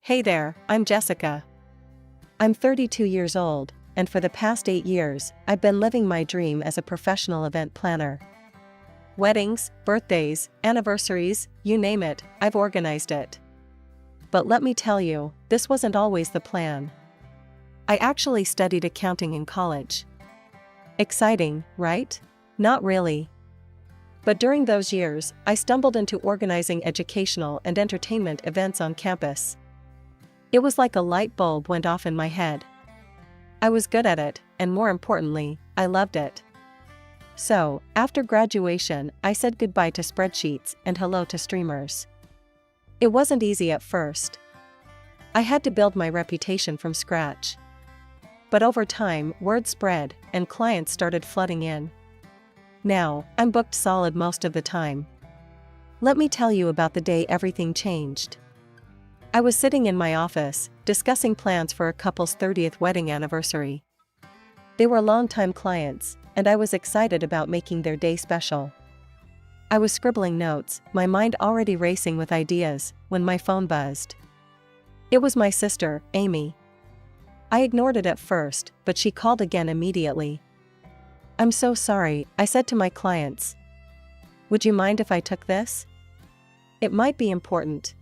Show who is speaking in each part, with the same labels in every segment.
Speaker 1: Hey there, I'm Jessica. I'm 32 years old, and for the past 8 years, I've been living my dream as a professional event planner. Weddings, birthdays, anniversaries, you name it, I've organized it. But let me tell you, this wasn't always the plan. I actually studied accounting in college. Exciting, right? Not really. But during those years, I stumbled into organizing educational and entertainment events on campus. It was like a light bulb went off in my head. I was good at it, and more importantly, I loved it. So, after graduation, I said goodbye to spreadsheets and hello to streamers. It wasn't easy at first. I had to build my reputation from scratch. But over time, word spread, and clients started flooding in. Now, I'm booked solid most of the time. Let me tell you about the day everything changed. I was sitting in my office, discussing plans for a couple's 30th wedding anniversary. They were longtime clients, and I was excited about making their day special. I was scribbling notes, my mind already racing with ideas, when my phone buzzed. It was my sister, Amy. I ignored it at first, but she called again immediately. "I'm so sorry," I said to my clients. "Would you mind if I took this? It might be important."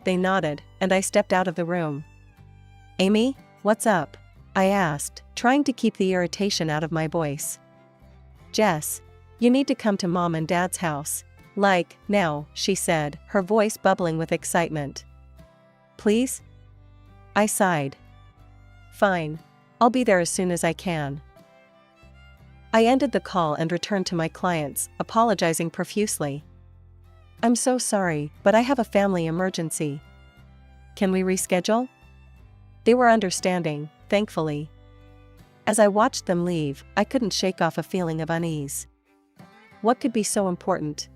Speaker 1: They nodded, and I stepped out of the room. "Amy, what's up?" I asked, trying to keep the irritation out of my voice. "Jess, you need to come to Mom and Dad's house. Like, now," she said, her voice bubbling with excitement. "Please?" I sighed. "Fine. I'll be there as soon as I can." I ended the call and returned to my clients, apologizing profusely. "I'm so sorry, but I have a family emergency. Can we reschedule?" They were understanding, thankfully. As I watched them leave, I couldn't shake off a feeling of unease. What could be so important?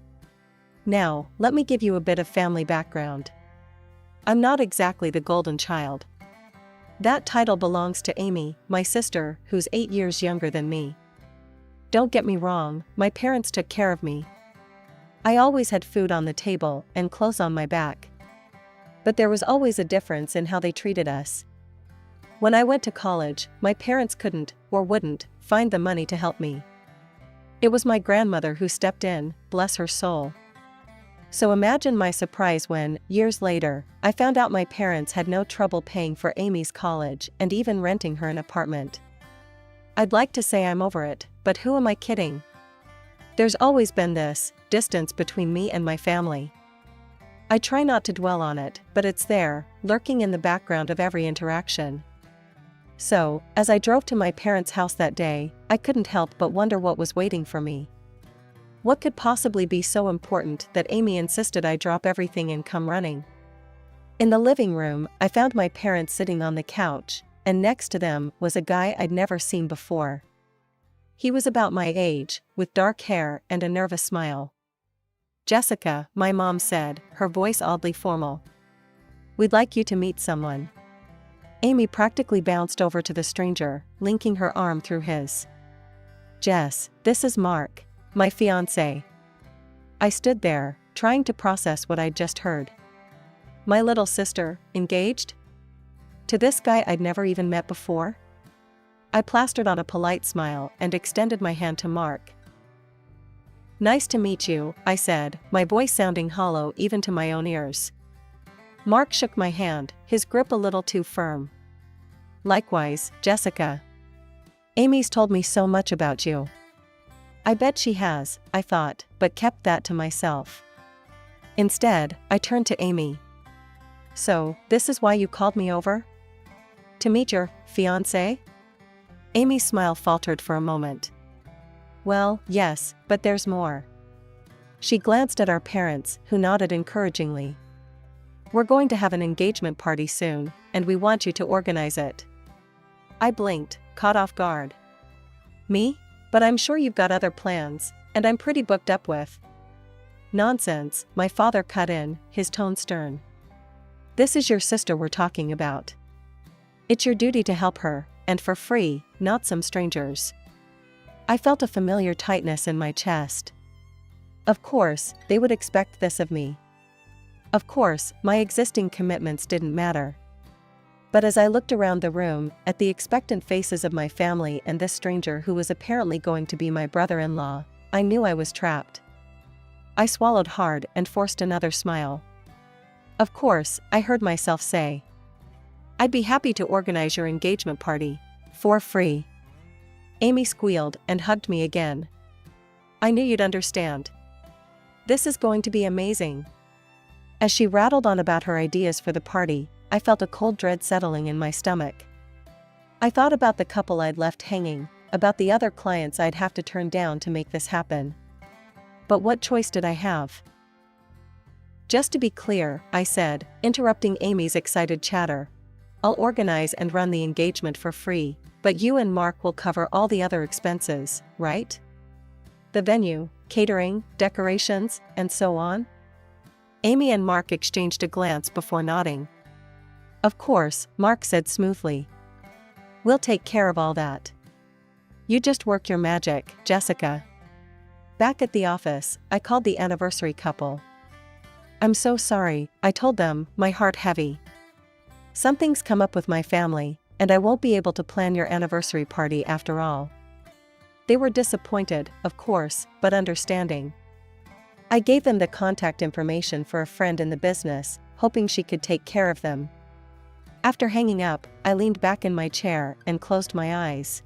Speaker 1: Now, let me give you a bit of family background. I'm not exactly the golden child. That title belongs to Amy, my sister, who's 8 years younger than me. Don't get me wrong, my parents took care of me. I always had food on the table and clothes on my back. But there was always a difference in how they treated us. When I went to college, my parents couldn't, or wouldn't, find the money to help me. It was my grandmother who stepped in, bless her soul. So imagine my surprise when, years later, I found out my parents had no trouble paying for Amy's college and even renting her an apartment. I'd like to say I'm over it, but who am I kidding? There's always been this distance between me and my family. I try not to dwell on it, but it's there, lurking in the background of every interaction. So, as I drove to my parents' house that day, I couldn't help but wonder what was waiting for me. What could possibly be so important that Amy insisted I drop everything and come running? In the living room, I found my parents sitting on the couch, and next to them was a guy I'd never seen before. He was about my age, with dark hair and a nervous smile. "Jessica," my mom said, her voice oddly formal. "We'd like you to meet someone." Amy practically bounced over to the stranger, linking her arm through his. "Jess, this is Mark, my fiancé." I stood there, trying to process what I'd just heard. My little sister, engaged? To this guy I'd never even met before? I plastered on a polite smile and extended my hand to Mark. "Nice to meet you," I said, my voice sounding hollow even to my own ears. Mark shook my hand, his grip a little too firm. "Likewise, Jessica. Amy's told me so much about you." I bet she has, I thought, but kept that to myself. Instead, I turned to Amy. "So, this is why you called me over? To meet your fiancé?" Amy's smile faltered for a moment. "Well, yes, but there's more." She glanced at our parents, who nodded encouragingly. "We're going to have an engagement party soon, and we want you to organize it." I blinked, caught off guard. "Me? But I'm sure you've got other plans, and I'm pretty booked up with." "Nonsense," my father cut in, his tone stern. "This is your sister we're talking about. It's your duty to help her, and for free, not some strangers." I felt a familiar tightness in my chest. Of course, they would expect this of me. Of course, my existing commitments didn't matter. But as I looked around the room, at the expectant faces of my family and this stranger who was apparently going to be my brother-in-law, I knew I was trapped. I swallowed hard and forced another smile. Of course, I heard myself say, "I'd be happy to organize your engagement party. For free." Amy squealed and hugged me again. "I knew you'd understand. This is going to be amazing." As she rattled on about her ideas for the party, I felt a cold dread settling in my stomach. I thought about the couple I'd left hanging, about the other clients I'd have to turn down to make this happen. But what choice did I have? "Just to be clear," I said, interrupting Amy's excited chatter, "I'll organize and run the engagement for free, but you and Mark will cover all the other expenses, right? The venue, catering, decorations, and so on?" Amy and Mark exchanged a glance before nodding. "Of course," Mark said smoothly. "We'll take care of all that. You just work your magic, Jessica." Back at the office, I called the anniversary couple. "I'm so sorry," I told them, my heart heavy. "Something's come up with my family, and I won't be able to plan your anniversary party after all." They were disappointed, of course, but understanding. I gave them the contact information for a friend in the business, hoping she could take care of them. After hanging up, I leaned back in my chair and closed my eyes.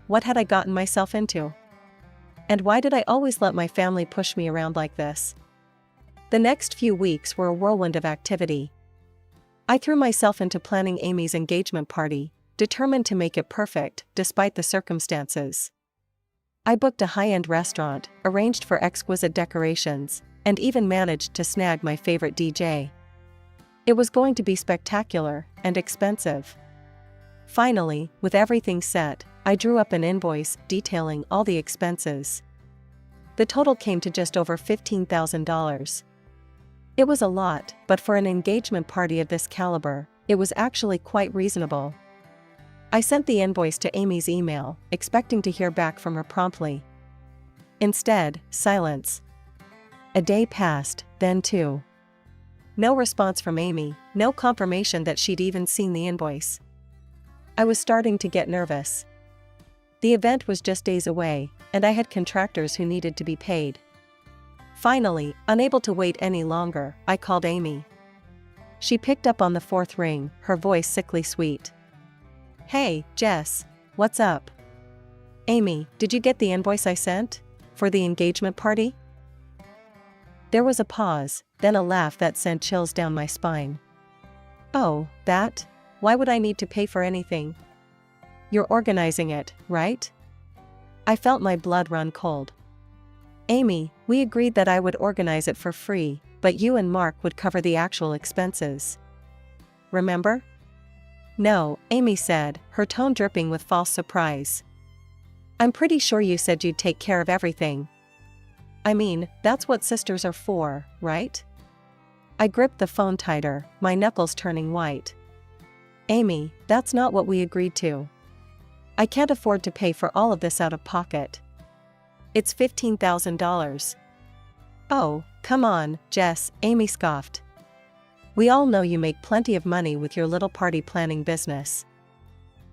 Speaker 1: What had I gotten myself into? And why did I always let my family push me around like this? The next few weeks were a whirlwind of activity. I threw myself into planning Amy's engagement party, determined to make it perfect, despite the circumstances. I booked a high-end restaurant, arranged for exquisite decorations, and even managed to snag my favorite DJ. It was going to be spectacular and expensive. Finally, with everything set, I drew up an invoice detailing all the expenses. The total came to just over $15,000. It was a lot, but for an engagement party of this caliber, it was actually quite reasonable. I sent the invoice to Amy's email, expecting to hear back from her promptly. Instead, silence. A day passed, then two. No response from Amy, no confirmation that she'd even seen the invoice. I was starting to get nervous. The event was just days away, and I had contractors who needed to be paid. Finally, unable to wait any longer, I called Amy. She picked up on the fourth ring, her voice sickly sweet. "Hey, Jess, what's up?" "Amy, did you get the invoice I sent? For the engagement party?" There was a pause, then a laugh that sent chills down my spine. "Oh, that? Why would I need to pay for anything? You're organizing it, right?" I felt my blood run cold. "Amy, we agreed that I would organize it for free, but you and Mark would cover the actual expenses. Remember?" "No," Amy said, her tone dripping with false surprise. "I'm pretty sure you said you'd take care of everything. I mean, that's what sisters are for, right?" I gripped the phone tighter, my knuckles turning white. "Amy, that's not what we agreed to. I can't afford to pay for all of this out of pocket. It's $15,000. "Oh, come on, Jess," Amy scoffed. "We all know you make plenty of money with your little party planning business.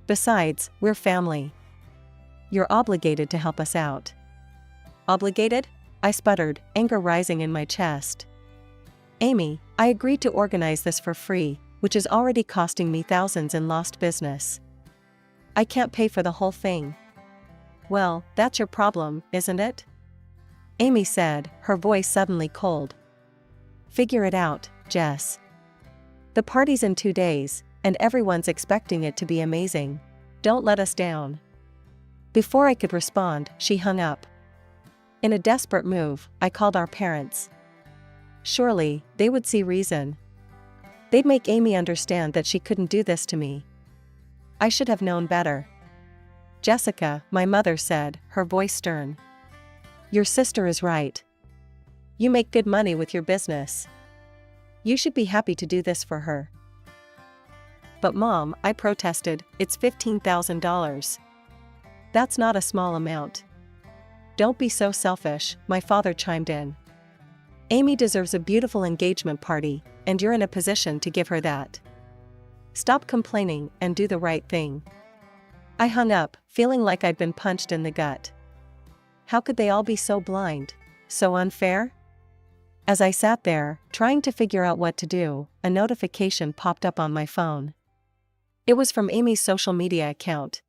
Speaker 1: Besides, we're family. You're obligated to help us out." "Obligated?" I sputtered, anger rising in my chest. "Amy, I agreed to organize this for free, which is already costing me thousands in lost business. I can't pay for the whole thing." "Well, that's your problem, isn't it?" Amy said, her voice suddenly cold. "Figure it out, Jess. The party's in 2 days, and everyone's expecting it to be amazing. Don't let us down." Before I could respond, she hung up. In a desperate move, I called our parents. Surely, they would see reason. They'd make Amy understand that she couldn't do this to me. I should have known better. "Jessica," my mother said, her voice stern. "Your sister is right. You make good money with your business. You should be happy to do this for her." "But Mom," I protested, "it's $15,000. That's not a small amount." "Don't be so selfish," my father chimed in. Amy deserves a beautiful engagement party, and you're in a position to give her that. Stop complaining and do the right thing." I hung up, feeling like I'd been punched in the gut. How could they all be so blind? So unfair? As I sat there, trying to figure out what to do, a notification popped up on my phone. It was from Amy's social media account.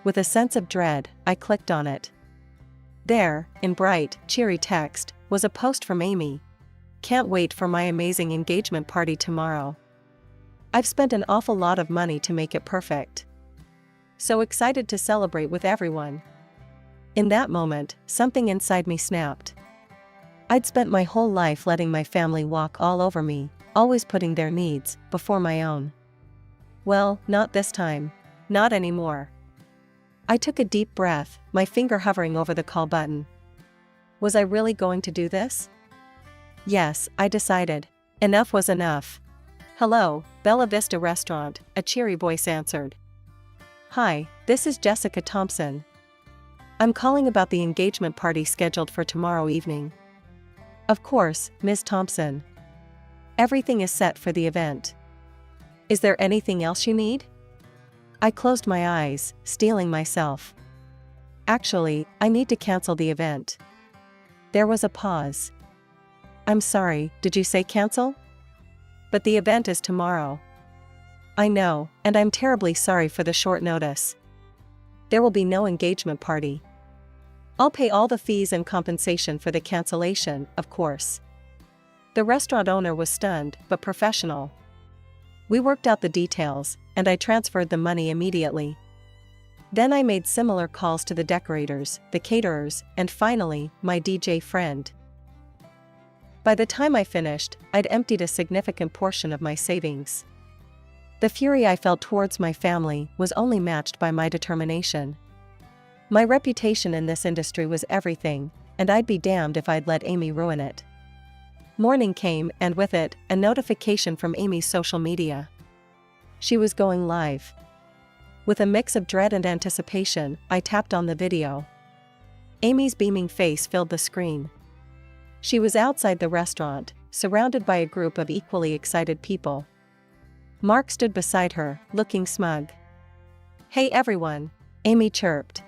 Speaker 1: With a sense of dread, I clicked on it. There, in bright, cheery text, was a post from Amy. "Can't wait for my amazing engagement party tomorrow. I've spent an awful lot of money to make it perfect. So excited to celebrate with everyone." In that moment, something inside me snapped. I'd spent my whole life letting my family walk all over me, always putting their needs before my own. Well, not this time. Not anymore. I took a deep breath, my finger hovering over the call button. Was I really going to do this? Yes, I decided. Enough was enough. "Hello, Bella Vista Restaurant," a cheery voice answered. "Hi, this is Jessica Thompson. I'm calling about the engagement party scheduled for tomorrow evening." "Of course, Ms. Thompson. Everything is set for the event. Is there anything else you need?" I closed my eyes, steeling myself. "Actually, I need to cancel the event." There was a pause. "I'm sorry, did you say cancel?" "But the event is tomorrow." "I know, and I'm terribly sorry for the short notice. There will be no engagement party. I'll pay all the fees and compensation for the cancellation, of course." The restaurant owner was stunned, but professional. We worked out the details, and I transferred the money immediately. Then I made similar calls to the decorators, the caterers, and finally, my DJ friend. By the time I finished, I'd emptied a significant portion of my savings. The fury I felt towards my family was only matched by my determination. My reputation in this industry was everything, and I'd be damned if I'd let Amy ruin it. Morning came, and with it, a notification from Amy's social media. She was going live. With a mix of dread and anticipation, I tapped on the video. Amy's beaming face filled the screen. She was outside the restaurant, surrounded by a group of equally excited people. Mark stood beside her, looking smug. "Hey everyone," Amy chirped.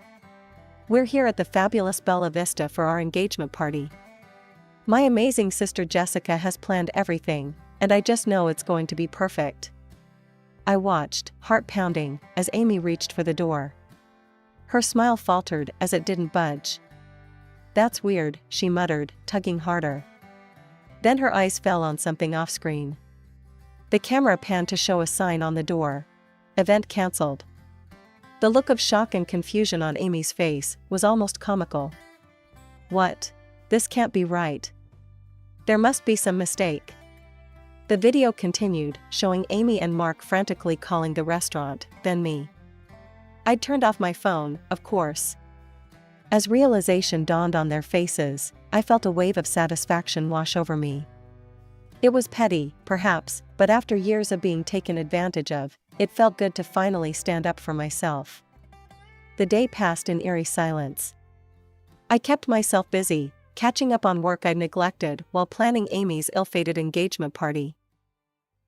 Speaker 1: "We're here at the fabulous Bella Vista for our engagement party. My amazing sister Jessica has planned everything, and I just know it's going to be perfect." I watched, heart pounding, as Amy reached for the door. Her smile faltered as it didn't budge. "That's weird," she muttered, tugging harder. Then her eyes fell on something off-screen. The camera panned to show a sign on the door. "Event cancelled." The look of shock and confusion on Amy's face was almost comical. "What? This can't be right. There must be some mistake." The video continued, showing Amy and Mark frantically calling the restaurant, then me. I'd turned off my phone, of course. As realization dawned on their faces, I felt a wave of satisfaction wash over me. It was petty, perhaps, but after years of being taken advantage of, it felt good to finally stand up for myself. The day passed in eerie silence. I kept myself busy, catching up on work I'd neglected while planning Amy's ill-fated engagement party.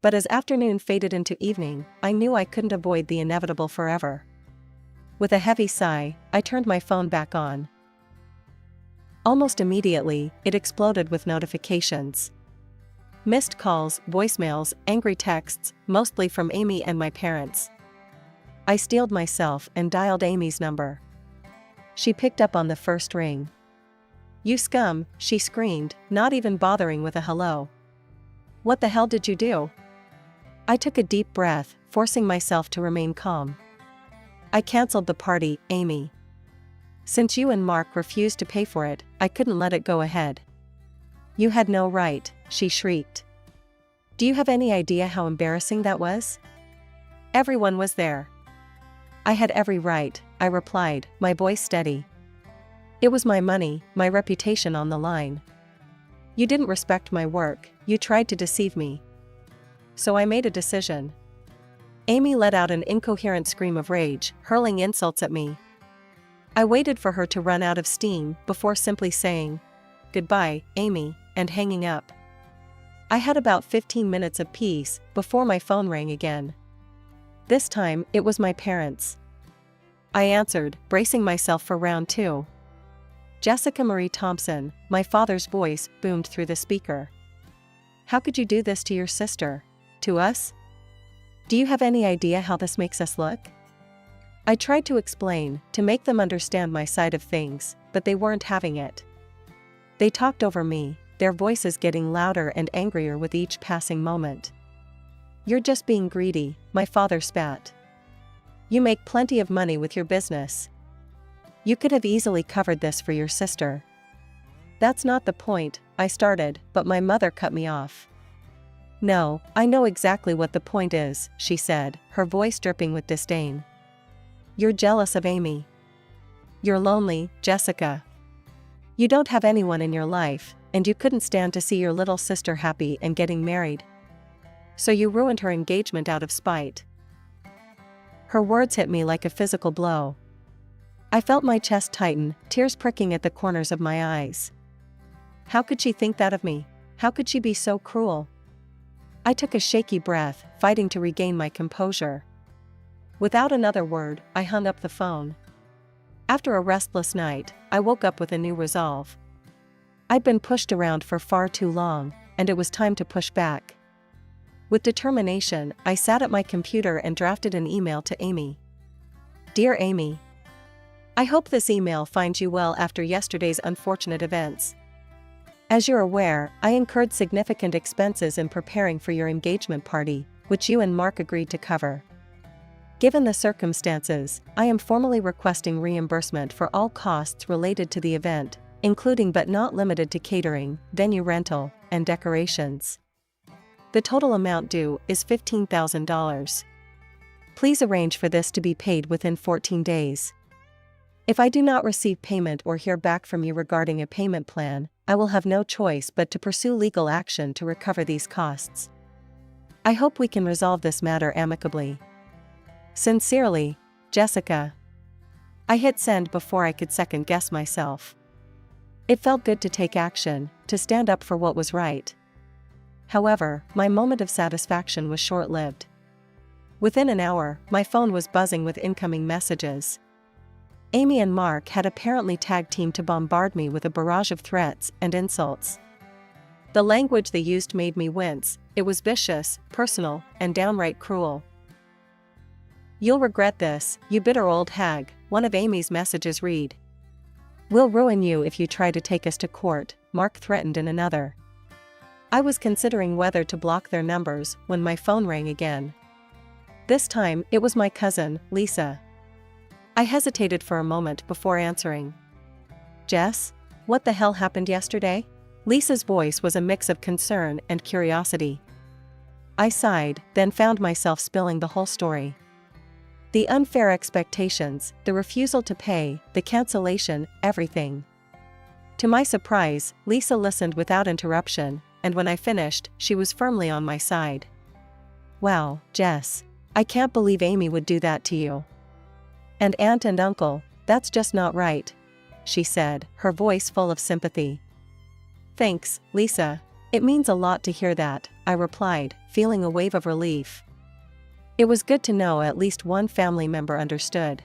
Speaker 1: But as afternoon faded into evening, I knew I couldn't avoid the inevitable forever. With a heavy sigh, I turned my phone back on. Almost immediately, it exploded with notifications. Missed calls, voicemails, angry texts, mostly from Amy and my parents. I steeled myself and dialed Amy's number. She picked up on the first ring. "You scum," she screamed, not even bothering with a hello. "What the hell did you do?" I took a deep breath, forcing myself to remain calm. "I cancelled the party, Amy. Since you and Mark refused to pay for it, I couldn't let it go ahead." "You had no right," she shrieked. "Do you have any idea how embarrassing that was? Everyone was there." "I had every right," I replied, my voice steady. "It was my money, my reputation on the line. You didn't respect my work, you tried to deceive me. So I made a decision." Amy let out an incoherent scream of rage, hurling insults at me. I waited for her to run out of steam before simply saying, "Goodbye, Amy." and hanging up. I had about 15 minutes of peace before my phone rang again. This time, it was my parents. I answered, bracing myself for round two. Jessica Marie Thompson, my father's voice boomed through the speaker. How could you do this to your sister? To us? Do you have any idea how this makes us look? I tried to explain, to make them understand my side of things, but they weren't having it. They talked over me, their voices getting louder and angrier with each passing moment. You're just being greedy, my father spat. You make plenty of money with your business. You could have easily covered this for your sister. That's not the point, I started, but my mother cut me off. No, I know exactly what the point is, she said, her voice dripping with disdain. You're jealous of Amy. You're lonely, Jessica. You don't have anyone in your life, and you couldn't stand to see your little sister happy and getting married. So you ruined her engagement out of spite. Her words hit me like a physical blow. I felt my chest tighten, tears pricking at the corners of my eyes. How could she think that of me? How could she be so cruel? I took a shaky breath, fighting to regain my composure. Without another word, I hung up the phone. After a restless night, I woke up with a new resolve. I'd been pushed around for far too long, and it was time to push back. With determination, I sat at my computer and drafted an email to Amy. Dear Amy, I hope this email finds you well after yesterday's unfortunate events. As you're aware, I incurred significant expenses in preparing for your engagement party, which you and Mark agreed to cover. Given the circumstances, I am formally requesting reimbursement for all costs related to the event, including but not limited to catering, venue rental, and decorations. The total amount due is $15,000. Please arrange for this to be paid within 14 days. If I do not receive payment or hear back from you regarding a payment plan, I will have no choice but to pursue legal action to recover these costs. I hope we can resolve this matter amicably. Sincerely, Jessica. I hit send before I could second-guess myself. It felt good to take action, to stand up for what was right. However, my moment of satisfaction was short-lived. Within an hour, my phone was buzzing with incoming messages. Amy and Mark had apparently tag-teamed to bombard me with a barrage of threats and insults. The language they used made me wince. It was vicious, personal, and downright cruel. You'll regret this, you bitter old hag, one of Amy's messages read. We'll ruin you if you try to take us to court, Mark threatened in another. I was considering whether to block their numbers when my phone rang again. This time, it was my cousin, Lisa. I hesitated for a moment before answering. Jess, what the hell happened yesterday? Lisa's voice was a mix of concern and curiosity. I sighed, then found myself spilling the whole story. The unfair expectations, the refusal to pay, the cancellation, everything. To my surprise, Lisa listened without interruption, and when I finished, she was firmly on my side. Wow, Jess. I can't believe Amy would do that to you. And aunt and uncle, that's just not right, she said, her voice full of sympathy. Thanks, Lisa. It means a lot to hear that, I replied, feeling a wave of relief. It was good to know at least one family member understood.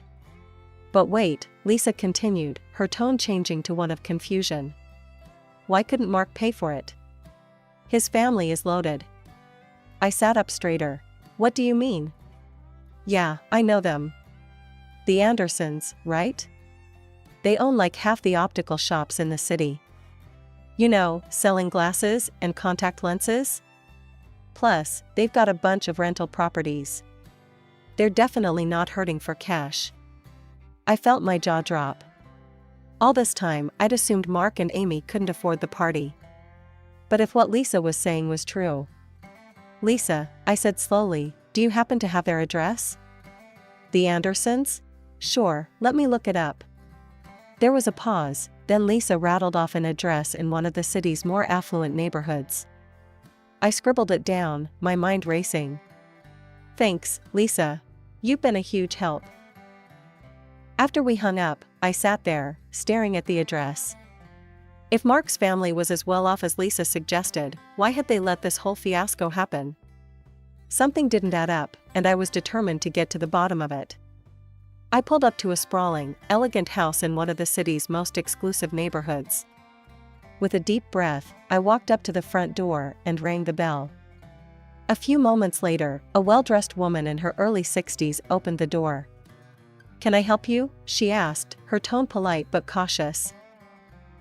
Speaker 1: But wait, Lisa continued, her tone changing to one of confusion. Why couldn't Mark pay for it? His family is loaded. I sat up straighter. What do you mean? Yeah, I know them. The Andersons, right? They own like half the optical shops in the city. You know, selling glasses and contact lenses? Plus, they've got a bunch of rental properties. They're definitely not hurting for cash. I felt my jaw drop. All this time, I'd assumed Mark and Amy couldn't afford the party. But if what Lisa was saying was true. Lisa, I said slowly, do you happen to have their address? The Andersons? Sure, let me look it up. There was a pause, then Lisa rattled off an address in one of the city's more affluent neighborhoods. I scribbled it down, my mind racing. Thanks, Lisa. You've been a huge help. After we hung up, I sat there, staring at the address. If Mark's family was as well off as Lisa suggested, why had they let this whole fiasco happen? Something didn't add up, and I was determined to get to the bottom of it. I pulled up to a sprawling, elegant house in one of the city's most exclusive neighborhoods. With a deep breath, I walked up to the front door and rang the bell. A few moments later, a well-dressed woman in her early 60s opened the door. "Can I help you?" she asked, her tone polite but cautious.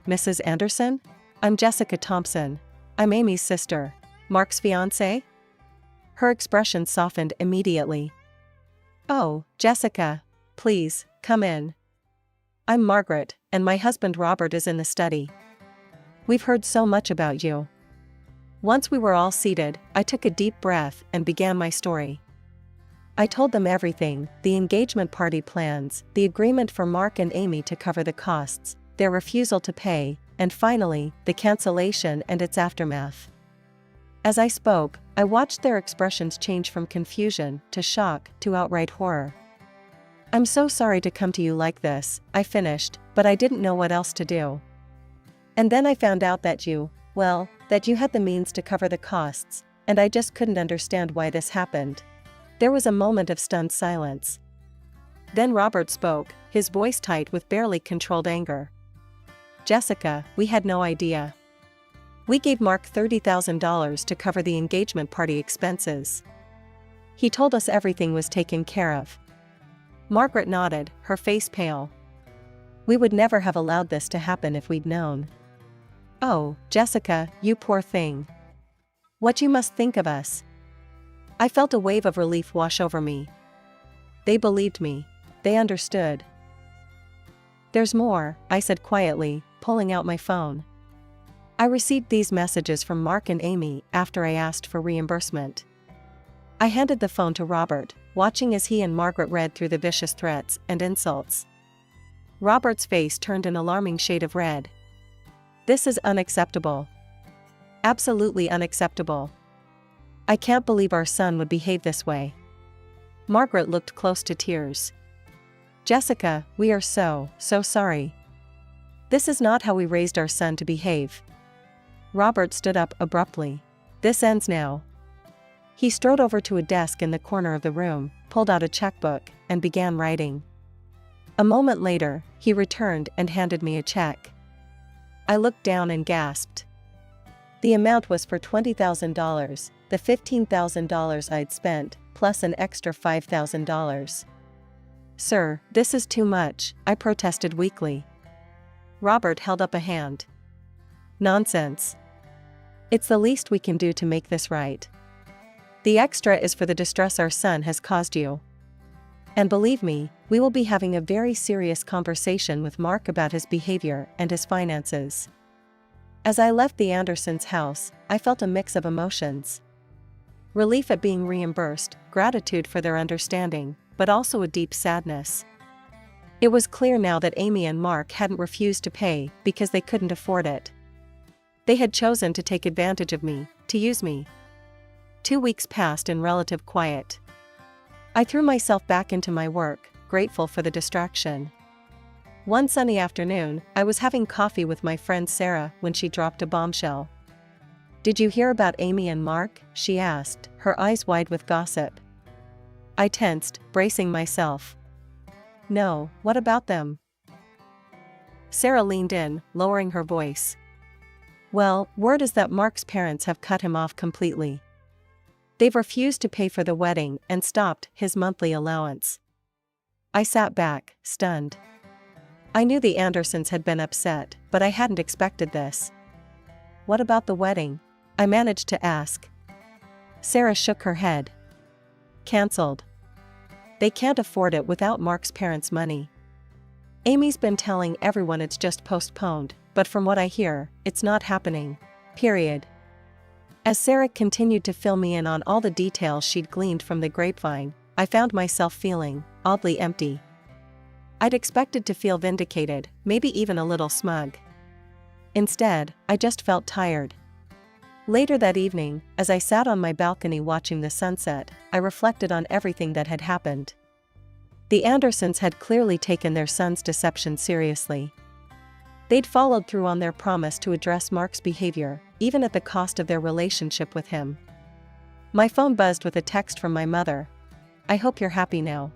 Speaker 1: "Mrs. Anderson? I'm Jessica Thompson. I'm Amy's sister. Mark's fiancée?" Her expression softened immediately. "Oh, Jessica. Please, come in. I'm Margaret, and my husband Robert is in the study. We've heard so much about you." Once we were all seated, I took a deep breath and began my story. I told them everything: the engagement party plans, the agreement for Mark and Amy to cover the costs, their refusal to pay, and finally, the cancellation and its aftermath. As I spoke, I watched their expressions change from confusion to shock to outright horror. "I'm so sorry to come to you like this," I finished, "but I didn't know what else to do. And then I found out that you had the means to cover the costs, and I just couldn't understand why this happened." There was a moment of stunned silence. Then Robert spoke, his voice tight with barely controlled anger. "Jessica, we had no idea. We gave Mark $30,000 to cover the engagement party expenses. He told us everything was taken care of." Margaret nodded, her face pale. "We would never have allowed this to happen if we'd known." "Oh, Jessica, you poor thing. What you must think of us." I felt a wave of relief wash over me. They believed me. They understood. "There's more," I said quietly, pulling out my phone. "I received these messages from Mark and Amy after I asked for reimbursement." I handed the phone to Robert, watching as he and Margaret read through the vicious threats and insults. Robert's face turned an alarming shade of red. "This is unacceptable. Absolutely unacceptable. I can't believe our son would behave this way." Margaret looked close to tears. "Jessica, we are so sorry. This is not how we raised our son to behave." Robert stood up abruptly. "This ends now." He strode over to a desk in the corner of the room, pulled out a checkbook, and began writing. A moment later, he returned and handed me a check. I looked down and gasped. The amount was for $20,000, the $15,000 I'd spent, plus an extra $5,000. "Sir, this is too much," I protested weakly. Robert held up a hand. "Nonsense. It's the least we can do to make this right. The extra is for the distress our son has caused you. And believe me, we will be having a very serious conversation with Mark about his behavior and his finances." As I left the Andersons' house, I felt a mix of emotions. Relief at being reimbursed, gratitude for their understanding, but also a deep sadness. It was clear now that Amy and Mark hadn't refused to pay because they couldn't afford it. They had chosen to take advantage of me, to use me. 2 weeks passed in relative quiet. I threw myself back into my work, grateful for the distraction. One sunny afternoon, I was having coffee with my friend Sarah when she dropped a bombshell. "Did you hear about Amy and Mark?" she asked, her eyes wide with gossip. I tensed, bracing myself. "No, what about them?" Sarah leaned in, lowering her voice. "Well, word is that Mark's parents have cut him off completely. They've refused to pay for the wedding and stopped his monthly allowance." I sat back, stunned. I knew the Andersons had been upset, but I hadn't expected this. "What about the wedding?" I managed to ask. Sarah shook her head. "Cancelled. They can't afford it without Mark's parents' money. Amy's been telling everyone it's just postponed, but from what I hear, it's not happening. Period." As Sarah continued to fill me in on all the details she'd gleaned from the grapevine, I found myself feeling oddly empty. I'd expected to feel vindicated, maybe even a little smug. Instead, I just felt tired. Later that evening, as I sat on my balcony watching the sunset, I reflected on everything that had happened. The Andersons had clearly taken their son's deception seriously. They'd followed through on their promise to address Mark's behavior, even at the cost of their relationship with him. My phone buzzed with a text from my mother. "I hope you're happy now.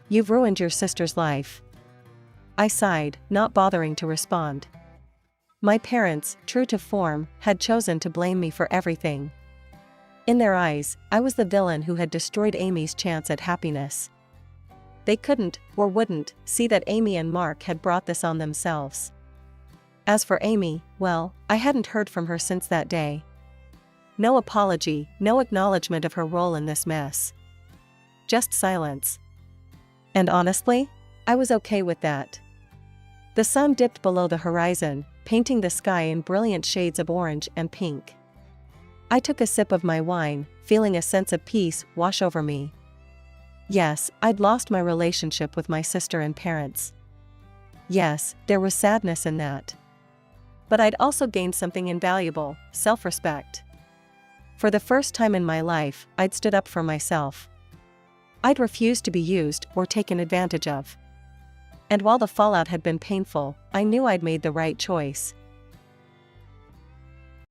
Speaker 1: You've ruined your sister's life." I sighed, not bothering to respond. My parents, true to form, had chosen to blame me for everything. In their eyes, I was the villain who had destroyed Amy's chance at happiness. They couldn't, or wouldn't, see that Amy and Mark had brought this on themselves. As for Amy, well, I hadn't heard from her since that day. No apology, no acknowledgement of her role in this mess. Just silence. And honestly, I was okay with that. The sun dipped below the horizon, painting the sky in brilliant shades of orange and pink. I took a sip of my wine, feeling a sense of peace wash over me. Yes, I'd lost my relationship with my sister and parents. Yes, there was sadness in that. But I'd also gained something invaluable: self-respect. For the first time in my life, I'd stood up for myself. I'd refused to be used or taken advantage of. And while the fallout had been painful, I knew I'd made the right choice.